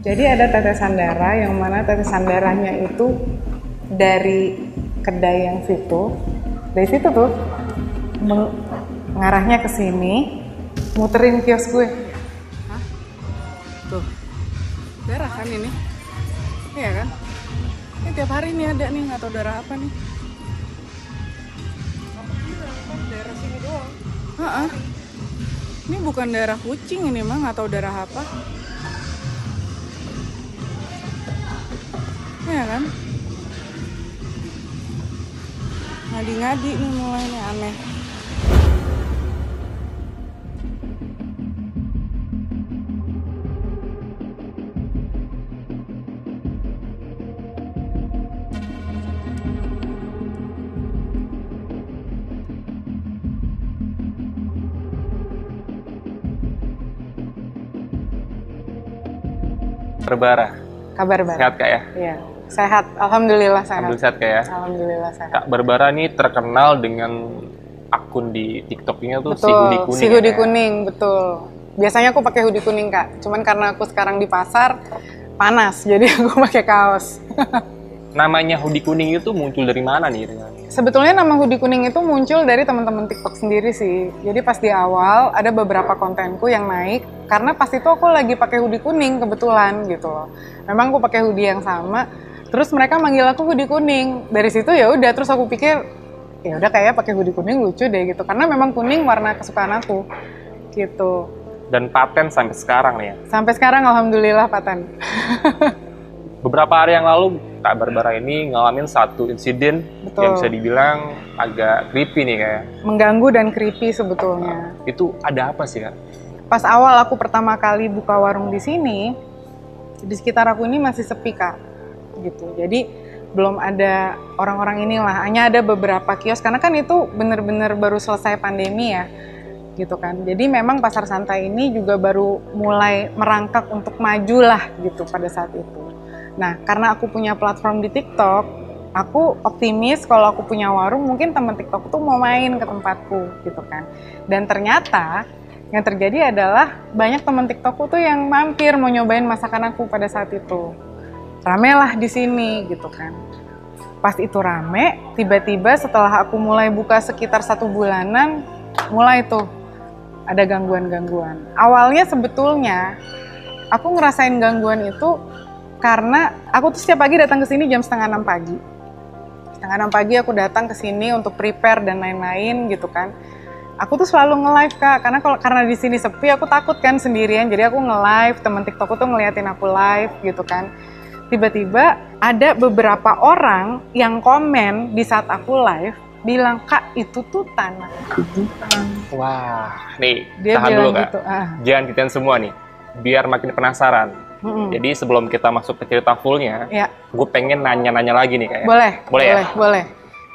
Jadi ada tetesan darah yang mana tetesan darahnya itu dari kedai yang situ. Dari situ tuh ngarahnya ke sini, muterin kios gue. Hah? Tuh. Darah kan ini? Iya kan? Ini tiap hari nih ada nih, nggak tahu darah apa nih. Darah sini doang. Ini bukan darah kucing ini mah, nggak tahu darah apa. Iya kan? Ngadi-ngadi nih mulai nih, aneh. Barbara. Kabar baik. Sehat Kak ya? Iya, sehat. Alhamdulillah sehat. Alhamdulillah sehat Kak ya? Alhamdulillah sehat. Kak Barbara ini terkenal dengan akun di TikTok-nya tuh Betul, si hoodie kuning. si hoodie ya? kuning, betul. Biasanya aku pakai hoodie kuning Kak, cuman karena aku sekarang di pasar panas, jadi aku pakai kaos. Namanya hoodie kuning itu muncul dari mana nih? Sebetulnya nama hoodie kuning itu muncul dari teman-teman TikTok sendiri sih. Jadi pas di awal ada beberapa kontenku yang naik karena pas itu aku lagi pakai hoodie kuning kebetulan gitu loh. Memang aku pakai hoodie yang sama, terus mereka manggil aku hoodie kuning. Dari situ ya udah, terus aku pikir ya udah kayak pakai hoodie kuning lucu deh gitu. Karena memang kuning warna kesukaan aku gitu. Dan paten sampai sekarang nih ya? Sampai sekarang alhamdulillah paten. Beberapa hari yang lalu Kak Barbara ini ngalamin satu insiden yang bisa dibilang agak creepy nih kayak. Mengganggu dan creepy sebetulnya. Itu ada apa sih Kak? Pas awal aku pertama kali buka warung di sini, di sekitar aku ini masih sepi Kak, gitu. Jadi belum ada orang-orang inilah, hanya ada beberapa kios karena kan itu bener-bener baru selesai pandemi ya, gitu kan. Jadi memang pasar santai ini juga baru mulai merangkak untuk maju lah gitu pada saat itu. Nah, karena aku punya platform di TikTok, aku optimis kalau aku punya warung, mungkin teman TikTok tuh mau main ke tempatku, gitu kan. Dan ternyata yang terjadi adalah banyak teman TikTokku tuh yang mampir mau nyobain masakan aku pada saat itu. Rame lah di sini, gitu kan. Pas itu rame, tiba-tiba setelah aku mulai buka sekitar 1 bulanan, mulai tuh ada gangguan-gangguan. Awalnya sebetulnya aku ngerasain gangguan itu karena aku tuh setiap pagi datang ke sini jam 5:30 pagi. 5:30 pagi aku datang ke sini untuk prepare dan lain-lain gitu kan. Aku tuh selalu nge-live Kak, karena di sini sepi aku takut kan sendirian. Jadi aku nge-live, temen TikTokku tuh ngeliatin aku live gitu kan. Tiba-tiba ada beberapa orang yang komen di saat aku live bilang, "Kak, itu tuh tanah kuburan." Wah, nih Dia tahan bilang dulu Kak. gitu, Jangan titien semua nih, biar makin penasaran. Jadi sebelum kita masuk ke cerita fullnya, ya. Gue pengen nanya-nanya lagi nih Kak. Boleh ya? Boleh.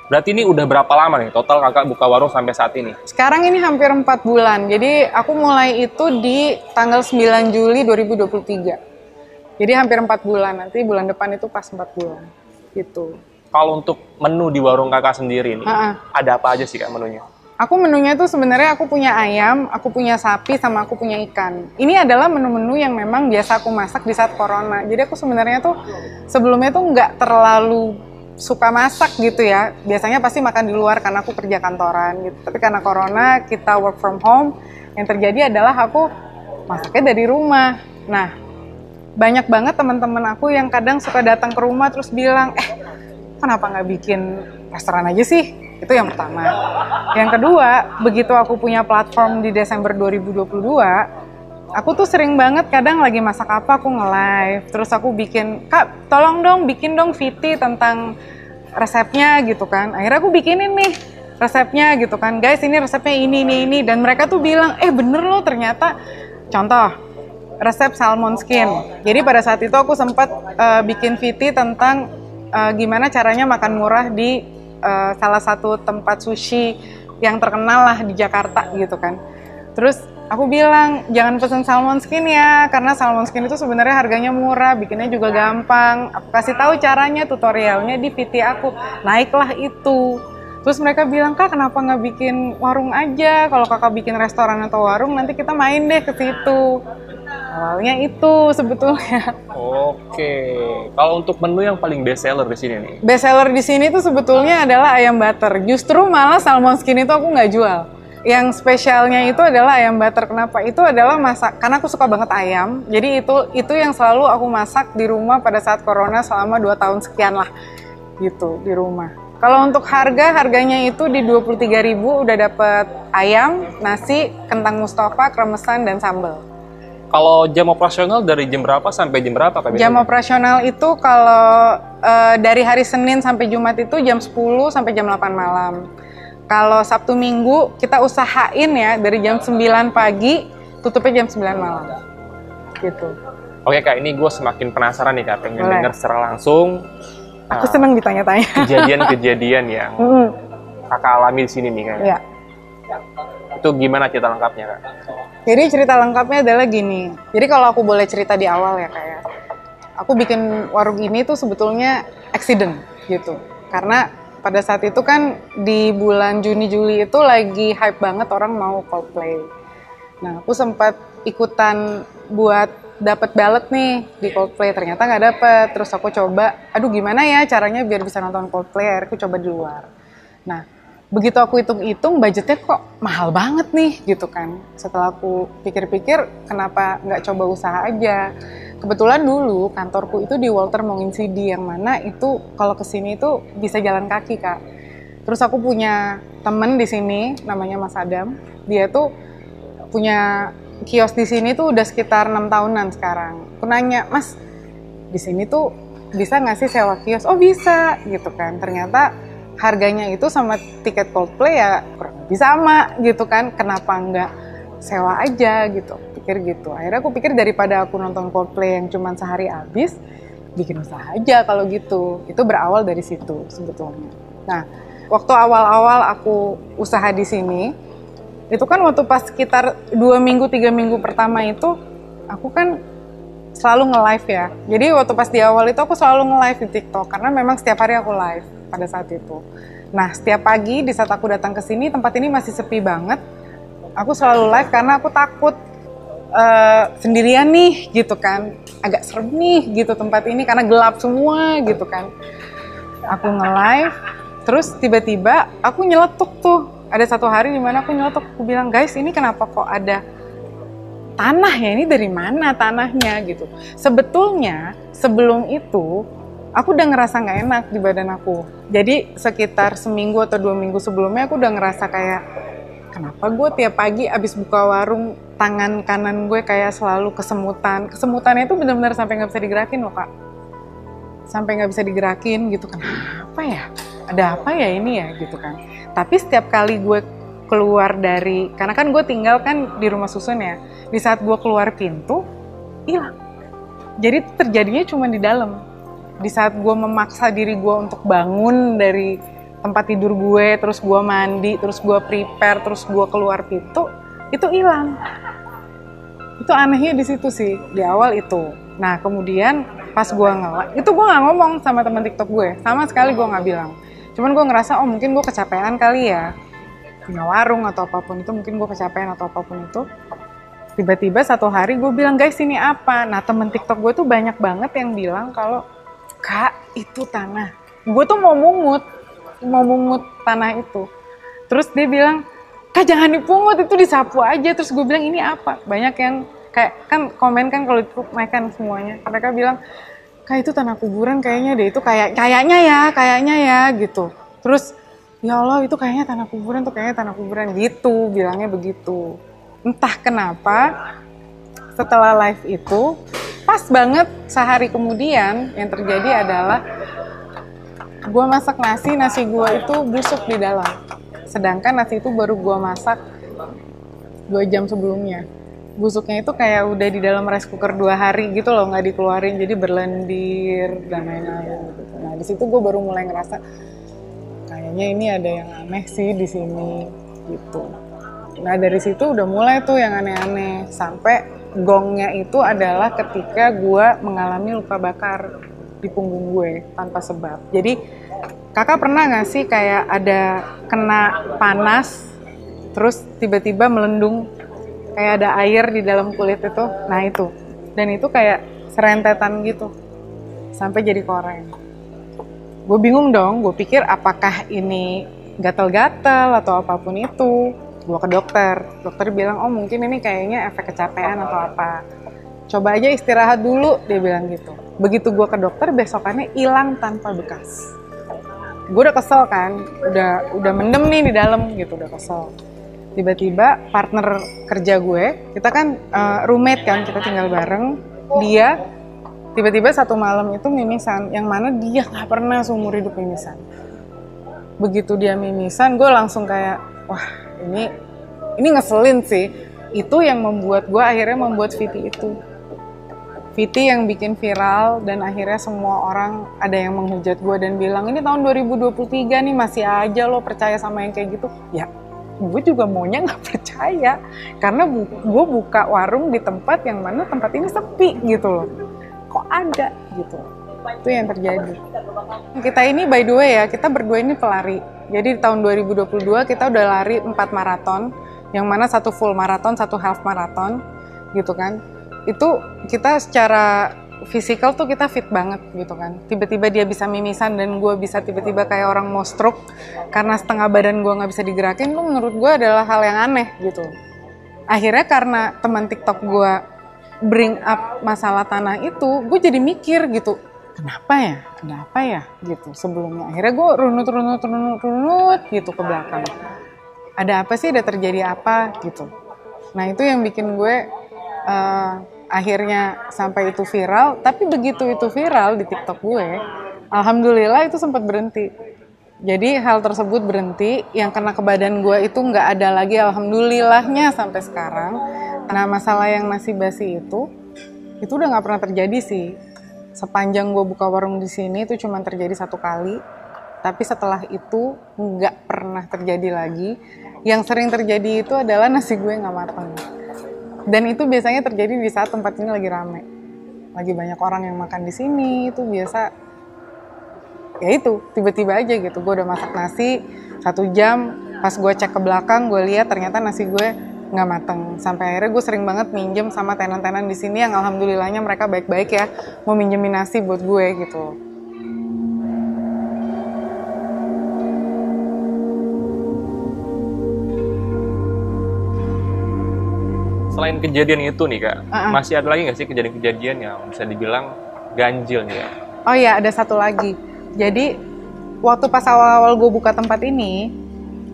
Berarti ini udah berapa lama nih total Kakak buka warung sampai saat ini? Sekarang ini hampir 4 bulan. Jadi aku mulai itu di tanggal 9 Juli 2023. Jadi hampir 4 bulan. Nanti bulan depan itu pas 4 bulan. Gitu. Kalau untuk menu di warung Kakak sendiri nih, ada apa aja sih Kak menunya? Aku menunya tuh sebenarnya aku punya ayam, aku punya sapi, sama aku punya ikan. Ini adalah menu-menu yang memang biasa aku masak di saat corona. Jadi aku sebenarnya tuh sebelumnya tuh nggak terlalu suka masak gitu ya. Biasanya pasti makan di luar karena aku kerja kantoran gitu. Tapi karena corona, kita work from home, yang terjadi adalah aku masaknya dari rumah. Nah, banyak banget teman-teman aku yang kadang suka datang ke rumah terus bilang, kenapa nggak bikin restoran aja sih? Itu yang pertama. Yang kedua, begitu aku punya platform di Desember 2022, aku tuh sering banget kadang lagi masak apa, aku nge-live. Terus aku bikin, "Kak, tolong dong, bikin dong VT tentang resepnya," gitu kan. Akhirnya aku bikinin nih resepnya gitu kan. "Guys, ini resepnya ini. Dan mereka tuh bilang, bener loh ternyata. Contoh, resep salmon skin. Jadi pada saat itu aku sempat bikin VT tentang gimana caranya makan murah di salah satu tempat sushi yang terkenal lah di Jakarta gitu kan. Terus aku bilang, jangan pesen salmon skin ya, karena salmon skin itu sebenarnya harganya murah, bikinnya juga gampang. Aku kasih tahu caranya, tutorialnya di VT aku. Naiklah itu. Terus mereka bilang, "Kak, kenapa nggak bikin warung aja? Kalau kakak bikin restoran atau warung, nanti kita main deh ke situ." Awalnya itu sebetulnya. Oke. Kalau untuk menu yang paling best seller di sini nih? Best seller di sini tuh sebetulnya adalah ayam butter. Justru malah salmon skin itu aku nggak jual. Yang spesialnya itu adalah ayam butter. Kenapa? Itu adalah masak. Karena aku suka banget ayam. Jadi itu yang selalu aku masak di rumah pada saat corona selama 2 tahun sekian lah. Gitu, di rumah. Kalau untuk harganya itu di 23.000 udah dapet ayam, nasi, kentang Mustafa, kremesan, dan sambal. Kalau jam operasional dari jam berapa sampai jam berapa Kak? Jam operasional itu kalau dari hari Senin sampai Jumat itu jam 10 sampai jam 8 malam. Kalau Sabtu Minggu kita usahain ya dari jam 9 pagi tutupnya jam 9 malam. Gitu. Oke Kak, ini gue semakin penasaran nih Kak, pengen Boleh. dengar secara langsung. Aku seneng ditanya-tanya. Kejadian-kejadian yang Kakak alami di sini nih Kak. Iya. Itu gimana cerita lengkapnya Kak? Jadi cerita lengkapnya adalah gini. Jadi kalau aku boleh cerita di awal ya kayak, aku bikin warung ini tuh sebetulnya accident gitu. Karena pada saat itu kan di bulan Juni-Juli itu lagi hype banget orang mau Coldplay. Nah aku sempat ikutan buat dapat ballot nih di Coldplay, ternyata nggak dapet. Terus aku coba, aduh gimana ya caranya biar bisa nonton Coldplay, akhirnya aku coba di luar. Nah begitu aku hitung-hitung budgetnya kok mahal banget nih gitu kan. Setelah aku pikir-pikir kenapa nggak coba usaha aja. Kebetulan dulu kantorku itu di Walter Monginsidi yang mana itu kalau kesini itu bisa jalan kaki Kak. Terus aku punya temen di sini namanya Mas Adam. Dia tuh punya kios di sini tuh udah sekitar 6 tahunan sekarang. Aku nanya, Mas di sini tuh bisa nggak sih sewa kios? Oh bisa gitu kan. Ternyata harganya itu sama tiket Coldplay ya kurang lebih sama gitu kan. Kenapa nggak sewa aja gitu, pikir gitu. Akhirnya aku pikir daripada aku nonton Coldplay yang cuma sehari habis, bikin usaha aja kalau gitu. Itu berawal dari situ sebetulnya. Nah, waktu awal-awal aku usaha di sini, itu kan waktu pas sekitar 2 minggu, 3 minggu pertama itu, aku kan selalu nge-live ya. Jadi waktu pas di awal itu aku selalu nge-live di TikTok, karena memang setiap hari aku live pada saat itu. Nah, setiap pagi di saat aku datang ke sini, tempat ini masih sepi banget. Aku selalu live karena aku takut sendirian nih gitu kan. Agak serem nih gitu tempat ini karena gelap semua gitu kan. Aku nge-live, terus tiba-tiba aku nyeletuk tuh. Ada satu hari di mana aku nyeletuk, aku bilang, guys ini kenapa kok ada tanah ya, ini dari mana tanahnya gitu. Sebetulnya sebelum itu aku udah ngerasa nggak enak di badan aku. Jadi sekitar seminggu atau 2 minggu sebelumnya aku udah ngerasa kayak, kenapa gue tiap pagi abis buka warung tangan kanan gue kayak selalu kesemutan. Kesemutannya itu benar-benar sampai nggak bisa digerakin loh Kak. Sampai nggak bisa digerakin gitu, kenapa ya? Ada apa ya ini ya gitu kan. Tapi setiap kali gue keluar dari, karena kan gue tinggal kan di rumah susun ya, di saat gue keluar pintu, hilang. Jadi terjadinya cuma di dalam. Di saat gue memaksa diri gue untuk bangun dari tempat tidur gue, terus gue mandi, terus gue prepare, terus gue keluar pintu, itu hilang. Itu anehnya di situ sih, di awal itu. Nah kemudian pas gue itu gue nggak ngomong sama teman TikTok gue, sama sekali gue nggak bilang. Cuman gue ngerasa, oh mungkin gue kecapean kali ya, punya warung atau apapun itu, mungkin gue kecapean atau apapun itu. Tiba-tiba satu hari gue bilang, guys ini apa? Nah temen TikTok gue tuh banyak banget yang bilang kalau, Kak itu tanah. Gue tuh mau mungut tanah itu. Terus dia bilang, Kak jangan dipungut, itu disapu aja. Terus gue bilang ini apa? Banyak yang kayak kan komen kan kalau itu makan semuanya. Mereka bilang, Kak itu tanah kuburan kayaknya deh, itu kayaknya ya gitu. Terus ya Allah itu kayaknya tanah kuburan gitu, bilangnya begitu. Entah kenapa setelah live itu pas banget sehari kemudian yang terjadi adalah gue masak nasi gue itu busuk di dalam. Sedangkan nasi itu baru gue masak 2 jam sebelumnya. Busuknya itu kayak udah di dalam rice cooker 2 hari gitu loh, nggak dikeluarin, jadi berlendir dan lain-lain gitu. Nah di situ gue baru mulai ngerasa kayaknya ini ada yang aneh sih di sini gitu. Nah dari situ udah mulai tuh yang aneh-aneh, sampai gongnya itu adalah ketika gue mengalami luka bakar di punggung gue tanpa sebab. Jadi kakak pernah nggak sih kayak ada kena panas terus tiba-tiba melendung kayak ada air di dalam kulit itu? Nah itu Dan itu kayak serentetan gitu, sampai jadi koreng. Gue bingung dong, gue pikir apakah ini gatal-gatal atau apapun itu. Gue ke dokter bilang, oh mungkin ini kayaknya efek kecapean atau apa. Coba aja istirahat dulu, dia bilang gitu. Begitu gue ke dokter, besokannya hilang tanpa bekas. Gue udah kesel kan, udah mendem nih di dalam gitu, udah kesel. Tiba-tiba partner kerja gue, kita kan roommate kan, kita tinggal bareng. Dia tiba-tiba satu malam itu mimisan, yang mana dia nggak pernah seumur hidup mimisan. Begitu dia mimisan, gue langsung kayak, wah ini ngeselin sih. Itu yang membuat gue akhirnya membuat VT itu. VT yang bikin viral dan akhirnya semua orang ada yang menghujat gue dan bilang, ini tahun 2023 nih masih aja lo percaya sama yang kayak gitu. Ya, gue juga maunya nggak percaya. Karena gue buka warung di tempat yang mana tempat ini sepi gitu loh. Kok ada gitu. Itu yang terjadi. Kita ini by the way ya, kita berdua ini pelari. Jadi di tahun 2022 kita udah lari 4 maraton. Yang mana 1 full maraton, 1 half maraton gitu kan. Itu kita secara fisikal tuh kita fit banget gitu kan. Tiba-tiba dia bisa mimisan dan gue bisa tiba-tiba kayak orang mau stroke karena setengah badan gue nggak bisa digerakin, tuh menurut gue adalah hal yang aneh gitu. Akhirnya karena teman TikTok gue bring up masalah tanah itu, gue jadi mikir gitu, kenapa ya gitu sebelumnya. Akhirnya gue runut gitu ke belakang. Ada apa sih, ada terjadi apa gitu. Nah itu yang bikin gue akhirnya sampai itu viral, tapi begitu itu viral di TikTok gue, alhamdulillah itu sempat berhenti. Jadi hal tersebut berhenti, yang kena ke badan gue itu nggak ada lagi, alhamdulillahnya sampai sekarang. Nah masalah yang nasi basi itu udah nggak pernah terjadi sih. Sepanjang gue buka warung di sini itu cuma terjadi 1 kali, tapi setelah itu nggak pernah terjadi lagi. Yang sering terjadi itu adalah nasi gue nggak matang. Dan itu biasanya terjadi di saat tempat ini lagi rame. Lagi banyak orang yang makan di sini, itu biasa, ya itu, tiba-tiba aja gitu. Gue udah masak nasi 1 jam, pas gue cek ke belakang, gue lihat ternyata nasi gue nggak mateng. Sampai akhirnya gue sering banget minjem sama tenan-tenan di sini yang alhamdulillahnya mereka baik-baik ya, mau minjemin nasi buat gue gitu. Selain kejadian itu nih Kak, masih ada lagi nggak sih kejadian-kejadian yang bisa dibilang ganjil nih ya? Oh iya, ada satu lagi. Jadi waktu pas awal-awal gue buka tempat ini,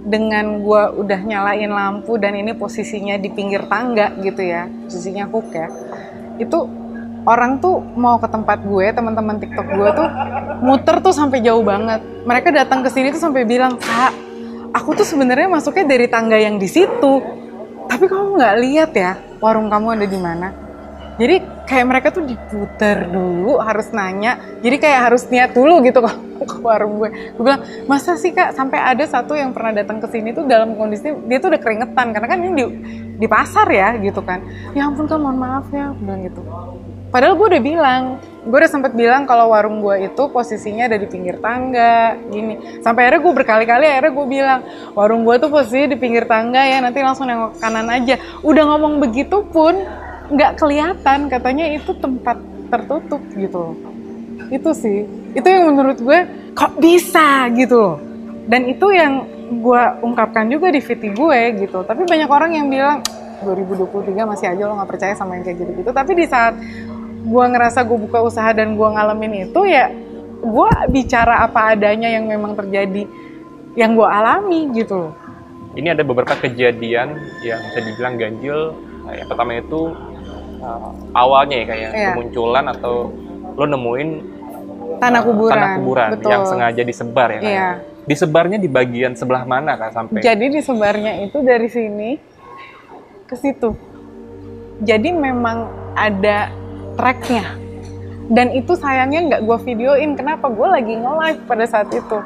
dengan gue udah nyalain lampu dan ini posisinya di pinggir tangga gitu ya, posisinya hook ya, itu orang tuh mau ke tempat gue, teman-teman TikTok gue tuh muter tuh sampai jauh banget. Mereka datang ke sini tuh sampai bilang, Kak, aku tuh sebenarnya masuknya dari tangga yang di situ. Tapi kamu nggak lihat ya warung kamu ada di mana. Jadi kayak mereka tuh diputer dulu, harus nanya. Jadi kayak harus niat dulu gitu kok ke warung gue. Gue bilang, masa sih Kak, sampai ada satu yang pernah datang ke sini tuh dalam kondisi dia tuh udah keringetan karena kan ini di pasar ya gitu kan. Ya ampun Kak, mohon maaf ya, bilang gitu. Padahal gue udah sempet bilang kalau warung gue itu posisinya ada di pinggir tangga, gini. Sampai akhirnya gue berkali-kali gue bilang, warung gue tuh posisinya di pinggir tangga ya, nanti langsung nengok kanan aja. Udah ngomong begitu pun nggak kelihatan, katanya itu tempat tertutup gitu loh. Itu sih, itu yang menurut gue kok bisa gitu loh. Dan itu yang gue ungkapkan juga di VT gue gitu. Tapi banyak orang yang bilang 2023 masih aja lo nggak percaya sama yang kayak gitu-gitu. Tapi di saat gue ngerasa gue buka usaha dan gue ngalamin itu, ya gue bicara apa adanya yang memang terjadi, yang gue alami gitu loh. Ini ada beberapa kejadian yang bisa dibilang ganjil. Yang pertama itu awalnya ya kayak kemunculan atau lo nemuin tanah kuburan Betul. Yang sengaja disebar ya. Iya. Disebarnya di bagian sebelah mana Kak sampai? Jadi disebarnya itu dari sini ke situ. Jadi memang ada tracknya. Dan itu sayangnya nggak gue videoin. Kenapa? Gue lagi nge-live pada saat itu.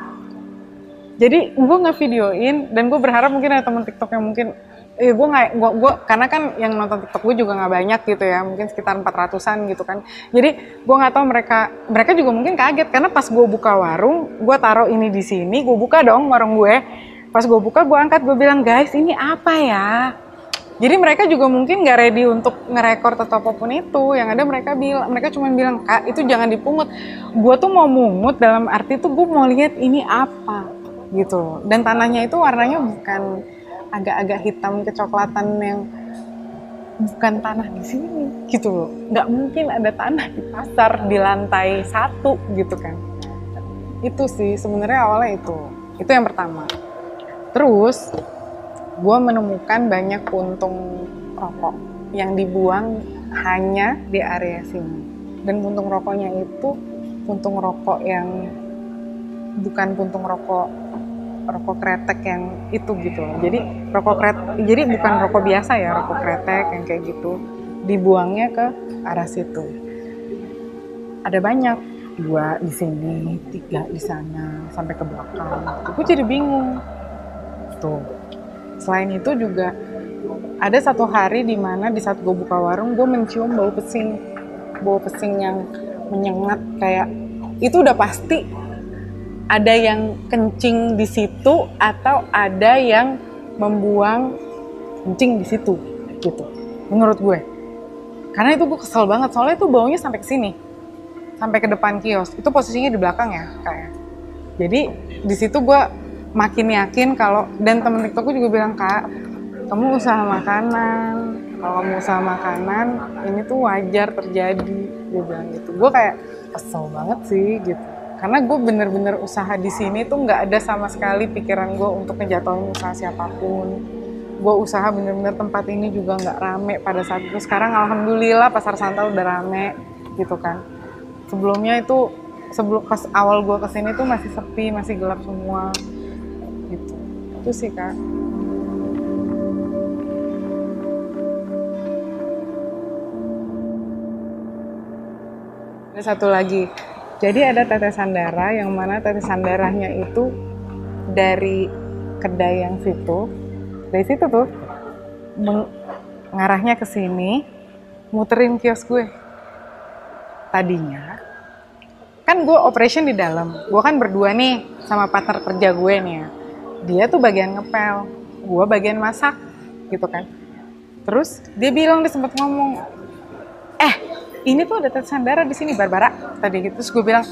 Jadi gue nggak videoin dan gue berharap mungkin ada teman TikTok yang mungkin, gue karena kan yang nonton TikTok gue juga nggak banyak gitu ya, mungkin sekitar 400-an gitu kan. Jadi gue nggak tahu mereka juga mungkin kaget karena pas gue buka warung, gue taruh ini di sini, gue buka dong warung gue. Pas gue buka, gue angkat, gue bilang, guys ini apa ya? Jadi mereka juga mungkin nggak ready untuk ngerekord atau apapun itu. Yang ada mereka cuma bilang, Kak itu jangan dipungut. Gue tuh mau mungut dalam arti tuh gue mau lihat ini apa gitu. Dan tanahnya itu warnanya bukan agak-agak hitam kecoklatan yang bukan tanah di sini gitu loh. Nggak mungkin ada tanah di pasar di lantai 1 gitu kan. Itu sih sebenarnya awalnya itu yang pertama. Terus gue menemukan banyak puntung rokok yang dibuang hanya di area sini. Dan puntung rokoknya itu puntung rokok yang bukan puntung rokok kretek yang itu gitu loh. Jadi bukan rokok biasa ya, rokok kretek yang kayak gitu. Dibuangnya ke arah situ. Ada banyak, 2 di sini, 3 di sana, sampai ke belakang. Gue jadi bingung. Tuh. Selain itu juga ada satu hari di mana di saat gue buka warung, gue mencium bau pesing yang menyengat kayak itu udah pasti ada yang kencing di situ atau ada yang membuang kencing di situ gitu. Menurut gue. Karena itu gue kesel banget soalnya itu baunya sampai ke sini. Sampai ke depan kios. Itu posisinya di belakang ya kayak. Jadi di situ gue makin yakin kalau, dan temen TikTokku juga bilang, Kak, kamu usaha makanan, kalau kamu usaha makanan ini tuh wajar terjadi, dia bilang gitu. Gue kayak kesel banget sih gitu, karena gue bener-bener usaha di sini tuh nggak ada sama sekali pikiran gue untuk ngejatuhin usaha siapapun. Gue usaha bener-bener tempat ini juga nggak rame pada saat itu. Sekarang alhamdulillah pasar Santa udah rame gitu kan. Sebelumnya itu pas awal gue kesini tuh masih sepi, masih gelap semua. Gitu. Itu sih Kak. Ada satu lagi. Jadi ada tetesan darah yang mana tetesan darahnya itu dari kedai yang situ. Dari situ tuh ngarahnya ke sini, muterin kios gue. Tadinya kan gue operation di dalam. Gue kan berdua nih sama partner kerja gue nih ya. Dia tuh bagian ngepel, gue bagian masak, gitu kan. Terus dia sempet ngomong, ini tuh ada tetesan darah di sini, Barbara. Tadi gitu, terus gue bilang,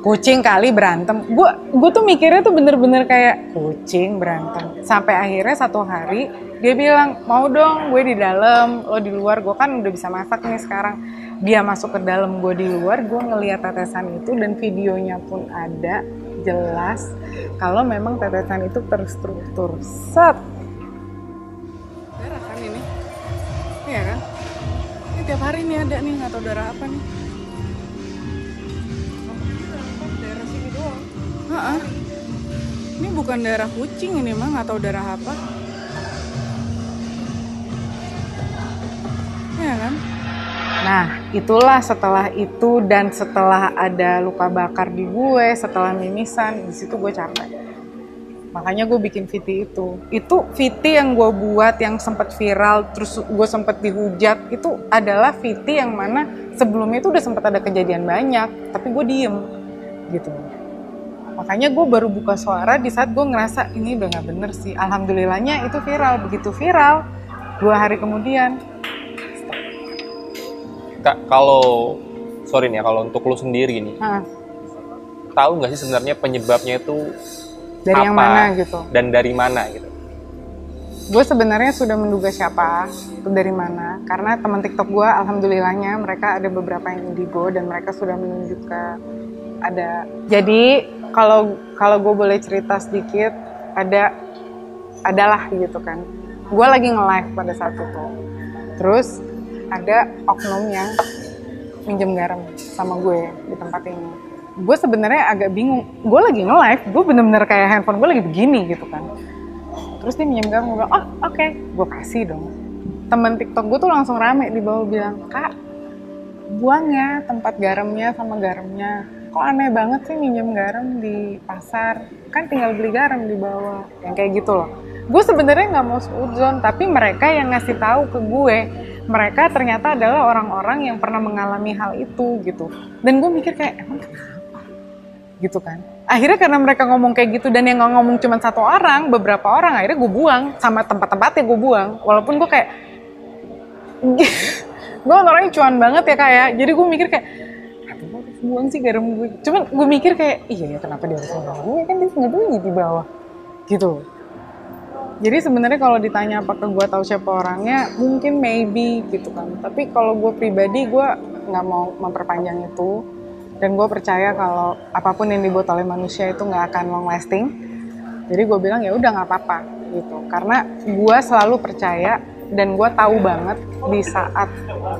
kucing kali berantem. Gue tuh mikirnya tuh bener-bener kayak kucing berantem. Sampai akhirnya satu hari dia bilang, mau dong gue di dalam, lo di luar. Gue kan udah bisa masak nih sekarang. Dia masuk ke dalam, gue di luar, gue ngeliat tetesan itu dan videonya pun ada. Jelas kalau memang tetesan itu terstruktur. Set. Darah kan ini? Iya kan? Ini tiap hari nih ada nih, nggak tahu darah apa nih. Darah sini doang. Ini bukan darah kucing ini mah, nggak tahu darah apa. Iya kan? Nah, itulah setelah itu dan setelah ada luka bakar di gue, setelah mimisan, di situ gue capek. Makanya gue bikin VT itu. Itu VT yang gue buat yang sempat viral, terus gue sempat dihujat, itu adalah VT yang mana sebelumnya itu udah sempat ada kejadian banyak, tapi gue diem gitu. Makanya gue baru buka suara di saat gue ngerasa ini udah nggak bener sih. Alhamdulillahnya itu viral, begitu viral 2 hari kemudian. Kak, kalau untuk lu sendiri nih, tahu nggak sih sebenarnya penyebabnya itu dari apa, yang mana gitu, dan dari mana gitu? Gue sebenarnya sudah menduga siapa itu dari mana, karena teman TikTok gue, alhamdulillahnya mereka ada beberapa yang indigo dan mereka sudah menunjukkan ada. Jadi kalau gue boleh cerita sedikit, adalah gitu kan. Gue lagi nge-live pada saat itu, terus ada oknum yang minjem garam sama gue di tempat ini. Gue sebenarnya agak bingung. Gue lagi nge-live, gue bener-bener kayak handphone gue lagi begini gitu kan. Terus dia minjem garam, gue bilang, oh oke, gue kasih dong. Temen TikTok gue tuh langsung rame di bawah bilang, Kak, buang ya tempat garamnya sama garamnya. Kok aneh banget sih minjem garam di pasar? Kan tinggal beli garam di bawah. Yang kayak gitu loh. Gue sebenarnya nggak mau seuzon, tapi mereka yang ngasih tahu ke gue, mereka ternyata adalah orang-orang yang pernah mengalami hal itu gitu. Dan gue mikir kayak, emang kenapa? Gitu kan. Akhirnya karena mereka ngomong kayak gitu dan yang ngomong cuma satu orang, beberapa orang, akhirnya gue buang. Sama tempat-tempatnya gue buang. Walaupun gue kayak, gue orangnya cuan banget ya kayak, jadi gue mikir kayak gue harus buang sih garam gue. Cuman gue mikir kayak iya ya kenapa dia harus buang gue, kan dia ngebunyi di bawah gitu. Jadi sebenarnya kalau ditanya apakah gue tahu siapa orangnya, mungkin maybe gitu kan. Tapi kalau gue pribadi, gue nggak mau memperpanjang itu. Dan gue percaya kalau apapun yang dibuat oleh manusia itu nggak akan long lasting. Jadi gue bilang ya udah nggak apa-apa gitu. Karena gue selalu percaya dan gue tahu banget di saat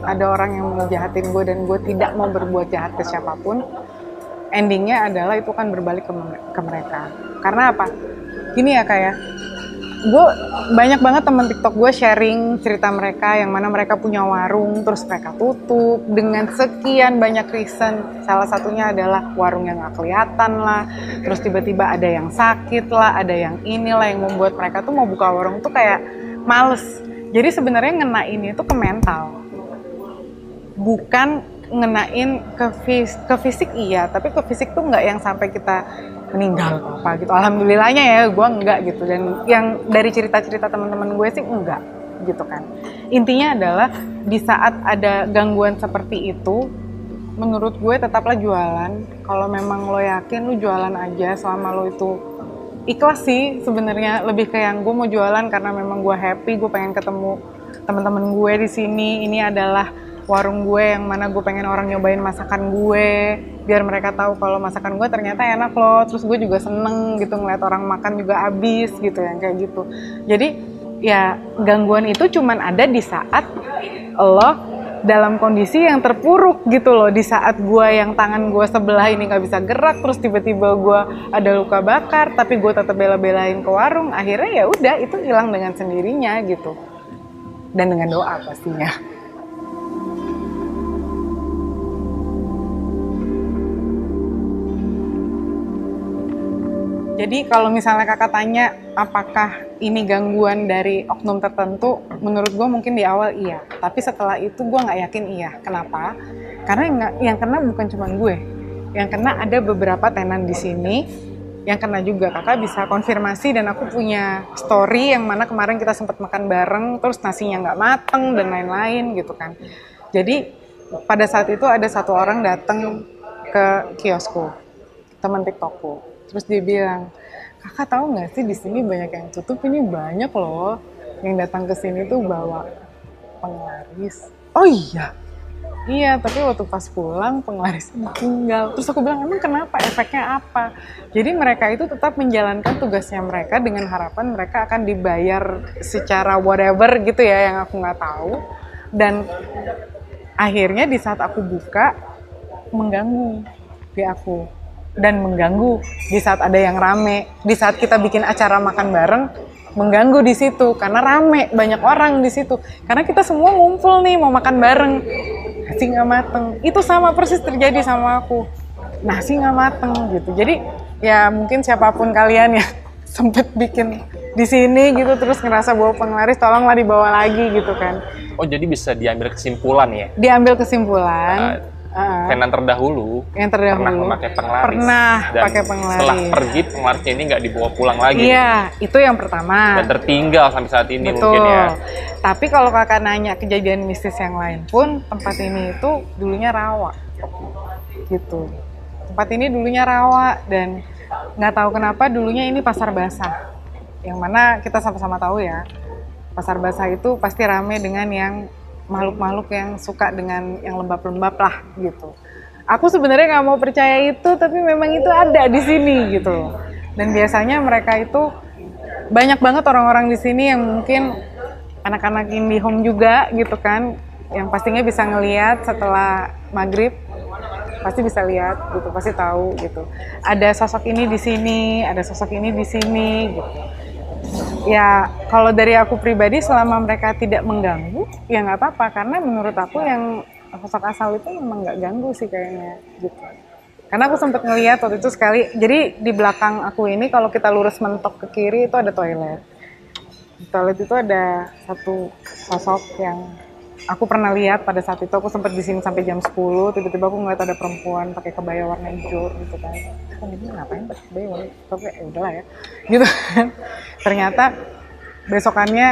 ada orang yang mau jahatin gue dan gue tidak mau berbuat jahat ke siapapun, endingnya adalah itu kan berbalik ke mereka. Karena apa? Gini ya kayak gue banyak banget temen TikTok gue sharing cerita mereka yang mana mereka punya warung terus mereka tutup dengan sekian banyak reason. Salah satunya adalah warung yang gak kelihatan lah, terus tiba-tiba ada yang sakit lah, ada yang inilah yang membuat mereka tuh mau buka warung tuh kayak males. Jadi sebenarnya ngenain itu ke mental, bukan ngenain ke fisik iya, tapi ke fisik tuh nggak yang sampai kita meninggal apa gitu. Alhamdulillahnya ya gue enggak gitu, dan yang dari cerita-cerita teman-teman gue sih enggak gitu kan. Intinya adalah di saat ada gangguan seperti itu, menurut gue tetaplah jualan. Kalau memang lo yakin, lo jualan aja selama lo itu ikhlas sih sebenarnya. Lebih kayak yang gue mau jualan karena memang gue happy, gue pengen ketemu teman-teman gue di sini. Ini adalah warung gue yang mana gue pengen orang nyobain masakan gue, biar mereka tahu kalau masakan gue ternyata enak loh. Terus gue juga seneng gitu ngeliat orang makan juga habis gitu, yang kayak gitu. Jadi ya gangguan itu cuman ada di saat lo dalam kondisi yang terpuruk gitu loh. Di saat gue yang tangan gue sebelah ini gak bisa gerak, terus tiba-tiba gue ada luka bakar, tapi gue tetap bela-belain ke warung. Akhirnya ya udah itu hilang dengan sendirinya gitu, dan dengan doa pastinya. Jadi kalau misalnya kakak tanya apakah ini gangguan dari oknum tertentu, menurut gue mungkin di awal iya. Tapi setelah itu gue nggak yakin iya. Kenapa? Karena yang kena bukan cuma gue. Yang kena ada beberapa tenan di sini. Yang kena juga, kakak bisa konfirmasi, dan aku punya story yang mana kemarin kita sempat makan bareng, terus nasinya nggak mateng dan lain-lain gitu kan. Jadi pada saat itu ada satu orang datang ke kiosku, teman TikTokku. Terus dia bilang, kakak tahu nggak sih di sini banyak yang tutup, ini banyak loh yang datang ke sini tuh bawa penglaris. Oh iya, iya, tapi waktu pas pulang penglarisnya tinggal. Terus aku bilang, emang kenapa? Efeknya apa? Jadi mereka itu tetap menjalankan tugasnya mereka dengan harapan mereka akan dibayar secara whatever gitu ya, yang aku nggak tahu. Dan akhirnya di saat aku buka, mengganggu di aku. Dan mengganggu di saat ada yang rame, di saat kita bikin acara makan bareng, mengganggu di situ karena rame, banyak orang di situ. Karena kita semua ngumpul nih mau makan bareng, nasi nggak mateng. Itu sama persis terjadi sama aku, nasi nggak mateng gitu. Jadi ya mungkin siapapun kalian ya sempet bikin di sini gitu terus ngerasa bawa penglaris, tolonglah dibawa lagi gitu kan. Oh jadi bisa diambil kesimpulan ya? Diambil kesimpulan. Tenan terdahulu yang pernah memakai penglaris. Pernah pakai penglaris. Setelah pergi penglarisnya ini nggak dibawa pulang lagi. Iya, itu yang pertama. Dan tertinggal sampai saat ini. Betul. Mungkin ya. Tapi kalau kakak nanya kejadian mistis yang lain pun, tempat ini itu dulunya rawa. Gitu. Tempat ini dulunya rawa dan nggak tahu kenapa dulunya ini pasar basah. Yang mana kita sama-sama tahu ya, pasar basah itu pasti rame dengan yang makhluk-makhluk yang suka dengan yang lembab-lembab lah gitu. Aku sebenarnya nggak mau percaya itu, tapi memang itu ada di sini gitu. Dan biasanya mereka itu banyak banget orang-orang di sini yang mungkin anak-anak IndiHome juga gitu kan, yang pastinya bisa ngelihat setelah maghrib, pasti bisa lihat gitu, pasti tahu gitu. Ada sosok ini di sini, ada sosok ini di sini gitu. Ya kalau dari aku pribadi selama mereka tidak mengganggu ya nggak apa-apa, karena menurut aku yang sosok asal itu memang nggak ganggu sih kayaknya gitu. Karena aku sempat ngeliat waktu itu sekali, jadi di belakang aku ini kalau kita lurus mentok ke kiri itu ada toilet. Di toilet itu ada satu sosok yang aku pernah lihat pada saat itu. Aku sempat di sini sampai jam 10, tiba-tiba aku ngeliat ada perempuan pakai kebaya warna hijau gitu kan. Ini ngapain pakai kebaya warna hijau? Tapi ya udahlah ya gitu kan. Ternyata besokannya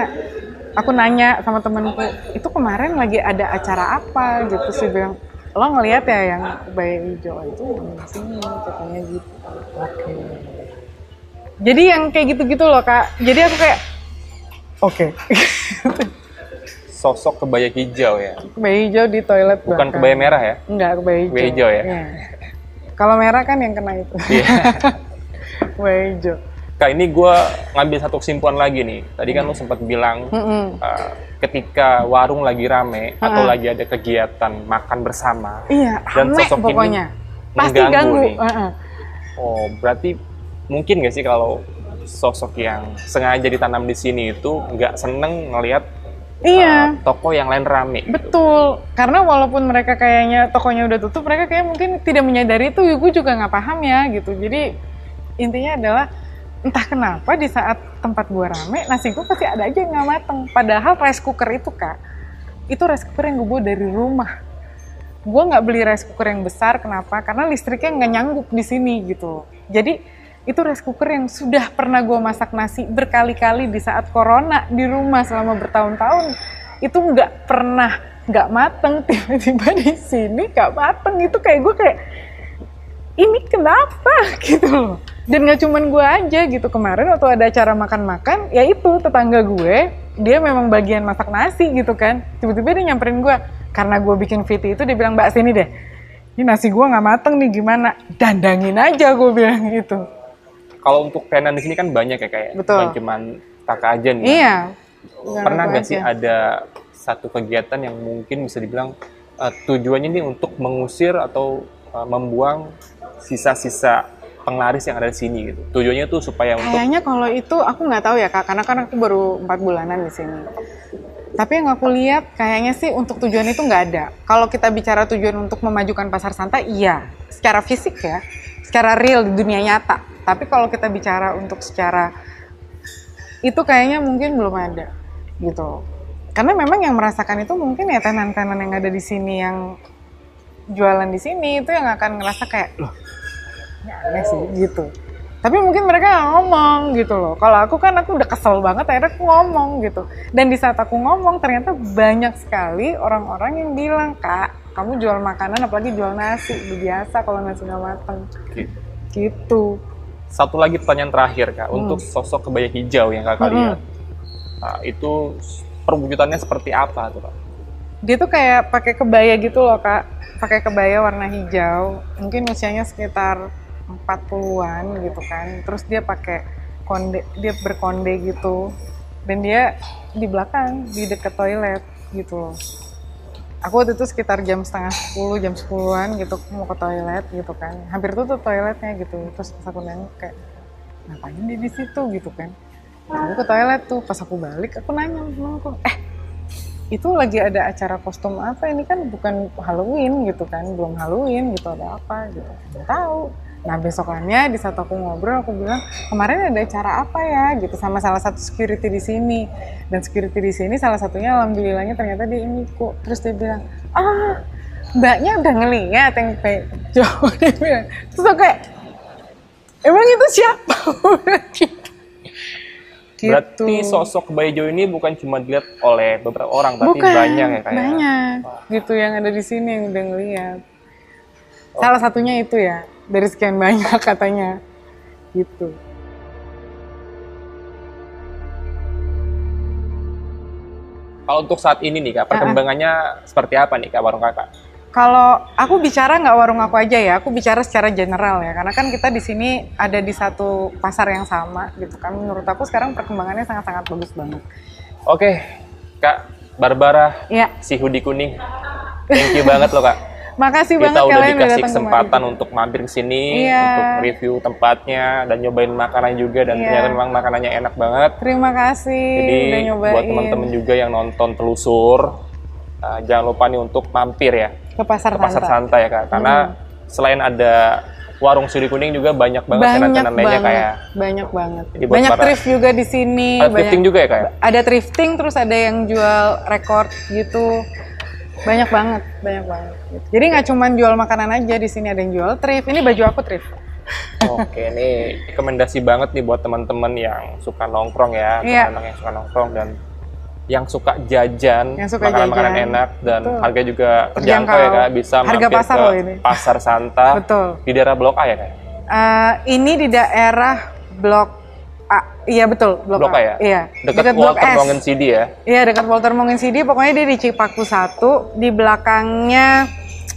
aku nanya sama temenku, itu kemarin lagi ada acara apa gitu sih, bilang lo ngelihat ya yang kebaya hijau itu di sini katanya gitu. Oke. Jadi yang kayak gitu-gitu loh Kak. Jadi aku kayak oke. Sosok kebaya hijau ya. Kebaya hijau di toilet. Bukan kebaya merah ya? Enggak, kebaya hijau. Kebaya hijau ya. Iya. Kalau merah kan yang kena itu. Iya. Kebaya hijau. Kak, ini gue ngambil satu kesimpulan lagi nih. Tadi kan lo sempat bilang ketika warung lagi rame atau lagi ada kegiatan makan bersama, iya, dan sosok pokoknya ini pasti ganggu nih. Oh, berarti mungkin nggak sih kalau sosok yang sengaja ditanam di sini itu nggak seneng ngelihat toko yang lain rame? Betul, gitu. Karena walaupun mereka kayaknya tokonya udah tutup, mereka kayak mungkin tidak menyadari itu. Gue juga nggak paham ya gitu. Jadi intinya adalah entah kenapa di saat tempat gue rame, nasi gue pasti ada aja yang nggak mateng. Padahal rice cooker itu Kak, itu rice cooker yang gue bawa dari rumah. Gue nggak beli rice cooker yang besar, kenapa? Karena listriknya nggak nyanggup di sini gitu. Jadi itu rice cooker yang sudah pernah gue masak nasi berkali-kali di saat corona di rumah selama bertahun-tahun. Itu nggak pernah nggak mateng, tiba-tiba di sini nggak mateng. Itu kayak gue kayak, ini kenapa gitu loh. Dan nggak cuman gue aja gitu, kemarin waktu ada acara makan-makan, ya itu tetangga gue, dia memang bagian masak nasi gitu kan. Tiba-tiba dia nyamperin gue, karena gue bikin VT itu, dia bilang, Mbak sini deh, ini nasi gue nggak mateng nih, gimana? Dandangin aja, gue bilang gitu. Kalau untuk tenan di sini kan banyak ya kayak, bukan cuman kakak aja nih. Iya. Pernah nggak sih ada satu kegiatan yang mungkin bisa dibilang tujuannya ini untuk mengusir atau membuang sisa-sisa penglaris yang ada di sini gitu. Tujuannya tuh supaya kayaknya kalau itu aku nggak tahu ya Kak, karena kan aku baru 4 bulanan di sini. Tapi yang aku lihat kayaknya sih untuk tujuan itu nggak ada. Kalau kita bicara tujuan untuk memajukan pasar santai, iya, secara fisik ya, secara real di dunia nyata. Tapi kalau kita bicara untuk secara itu kayaknya mungkin belum ada gitu. Karena memang yang merasakan itu mungkin ya tenan-tenan yang ada di sini, yang jualan di sini itu yang akan ngerasa kayak loh, ini aneh sih gitu. Tapi mungkin mereka nggak ngomong gitu loh. Kalau aku kan aku udah kesel banget, akhirnya aku ngomong gitu. Dan di saat aku ngomong ternyata banyak sekali orang-orang yang bilang, Kak, kamu jual makanan apalagi jual nasi, udah biasa kalau nasi nggak mateng. Gitu. Satu lagi pertanyaan terakhir Kak, untuk sosok kebaya hijau yang Kakak lihat, itu perwujudannya seperti apa tuh Kak? Dia tuh kayak pakai kebaya gitu loh Kak, pakai kebaya warna hijau, mungkin usianya sekitar 40-an gitu kan. Terus dia pakai konde, dia berkonde gitu, dan dia di belakang di dekat toilet gitu loh. Aku waktu itu sekitar jam setengah 10, jam 10-an gitu, mau ke toilet gitu kan, hampir tutup toiletnya gitu. Terus pas aku nanya kayak, ngapain dia di situ gitu kan. Aku ke toilet tuh, pas aku balik aku nanya sama temanku, itu lagi ada acara kostum apa, ini kan bukan Halloween gitu kan, belum Halloween gitu, ada apa gitu, nggak tahu. Nah besokannya di saat aku ngobrol, aku bilang kemarin ada acara apa ya gitu sama salah satu security di sini, dan security di sini salah satunya alhamdulillahnya ternyata dia ini kok. Terus dia bilang, mbaknya udah ngeliat yang kayak jauh, dia bilang. Terus aku kayak, emang itu siapa? Gitu. Berarti sosok kebaya hijau ini bukan cuma dilihat oleh beberapa orang, tapi banyak ya kayak. Banyak gitu yang ada di sini yang udah ngeliat. Salah satunya itu ya, dari sekian banyak katanya gitu. Kalau untuk saat ini nih Kak, perkembangannya seperti apa nih Kak warung Kakak? Kalau aku bicara nggak warung aku aja ya, aku bicara secara general ya, karena kan kita di sini ada di satu pasar yang sama gitu kan. Menurut aku sekarang perkembangannya sangat-sangat bagus banget. Oke, Kak Barbara, si hoodie kuning, thank you banget loh Kak. Makasih kita banget udah kalian dikasih kesempatan untuk mampir ke sini, untuk review tempatnya dan nyobain makanan juga, dan ternyata memang makanannya enak banget. Terima kasih. Jadi udah nyobain. Buat teman-teman juga yang nonton Telusur, jangan lupa nih untuk mampir ya ke Pasar Santa ya Kak, karena selain ada warung suri kuning juga banyak banget tenan-tenan lainnya kayak. Banyak banget. Banyak thrift juga di sini. Ada thrifting juga ya Kak? Ada thrifting, terus ada yang jual record gitu. Banyak banget. Gitu. Jadi nggak cuma jual makanan aja di sini, ada yang jual thrift. Ini baju aku thrift. Oke, ini rekomendasi banget nih buat teman-teman yang suka nongkrong ya, teman-teman yang suka nongkrong dan yang suka jajan, makanan-makanan enak dan betul. harga juga terjangkau ya Kak, bisa harga mampir pasar ke ini. Pasar Santa. Betul. Di daerah Blok A ya Kak? Ini di daerah Blok A. Iya betul, Blok A ya? Iya. Dekat Walter Mongen-CD ya? Iya, dekat Walter Mongen-CD, pokoknya dia di Cipaku 1, di belakangnya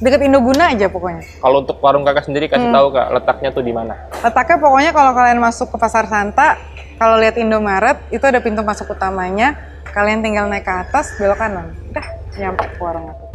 dekat Indoguna aja pokoknya. Kalau untuk warung Kakak sendiri kasih tahu Kak, letaknya tuh di mana? Letaknya pokoknya kalau kalian masuk ke Pasar Santa, kalau lihat Indomaret itu ada pintu masuk utamanya, kalian tinggal naik ke atas, belok kanan. Udah nyampe ke warung aku.